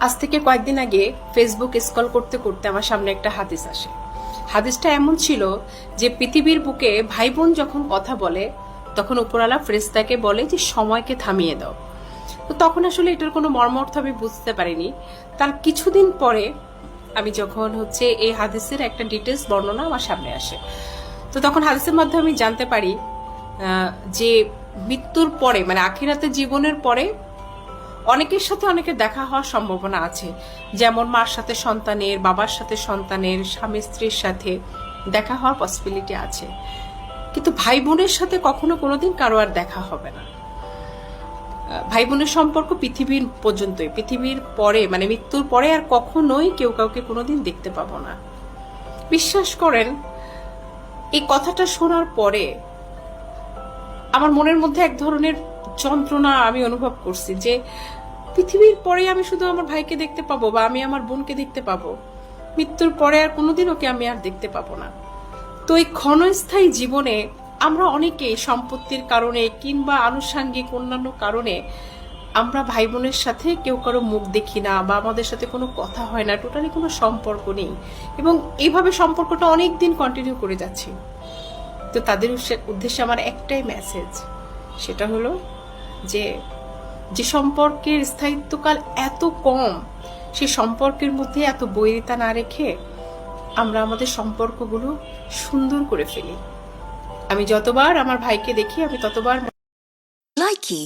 আজ থেকে কয়েকদিন আগে ফেসবুক স্ক্রল করতে করতে আমার সামনে একটা হাদিস আসে। হাদিসটা এমন ছিল যে পৃথিবীর বুকে ভাই বোন যখন কথা বলে তখন উপরওয়ালা ফেরেশতাকে বলে যে সময়কে থামিয়ে দাও। তো তখন আসলে এটার কোনো মর্মার্থ আমি বুঝতে পারিনি। তার কিছুদিন পরে আমি যখন এই হাদিসের একটা ডিটেলস বর্ণনা আমার সামনে আসে, তো তখন হাদিসের মাধ্যমে আমি জানতে পারি যে মৃত্যুর পরে মানে আখিরাতে জীবনের পরে অনেকের সাথে অনেকের দেখা হওয়ার সম্ভাবনা আছে। যেমন মার সাথে সন্তানের, বাবার সাথে সন্তানের, স্বামী স্ত্রীর সাথে দেখা হওয়ার পসিবিলিটি আছে, কিন্তু ভাই বোনের সাথে কখনো কোনোদিন কারো আর দেখা হবে না। ভাই বোনের সম্পর্ক পৃথিবীর পর্যন্তই, পৃথিবীর পরে মানে মৃত্যুর পরে আর কখনোই কেউ কাউকে কোনোদিন দেখতে পাবো না। বিশ্বাস করেন, এই কথাটা শোনার পরে আমার মনের মধ্যে এক ধরনের যন্ত্রণা আমি অনুভব করছি যে পৃথিবীর পরে আমি শুধু আমার ভাইকে দেখতে পাবো বা আমি আমার বোনকে দেখতে পাবো, মৃত্যুর পরে আর কোনোদিন ওকে আমি আর দেখতে পাবো না। তো এই ক্ষণস্থায়ী জীবনে আমরা অনেকেই সম্পত্তির কারণে কিংবা আনুষাঙ্গিক অন্যান্য কারণে আমরা ভাই বোনের সাথে কেউ কারো মুখ দেখি না বা আমাদের সাথে কোনো কথা হয় না, টোটালি কোনো সম্পর্ক নেই, এবং এইভাবে সম্পর্কটা অনেক দিন কন্টিনিউ করে যাচ্ছি। তো তাদের উদ্দেশ্যে আমার একটাই মেসেজ, সেটা হলো যে যে সম্পর্কের স্থায়িত্বকাল এত কম, সে সম্পর্কের মধ্যে এত বৈরিতা না রেখে আমরা আমাদের সম্পর্কগুলো সুন্দর করে ফেলি। আমি যতবার আমার ভাইকে দেখি আমি ততবার Likey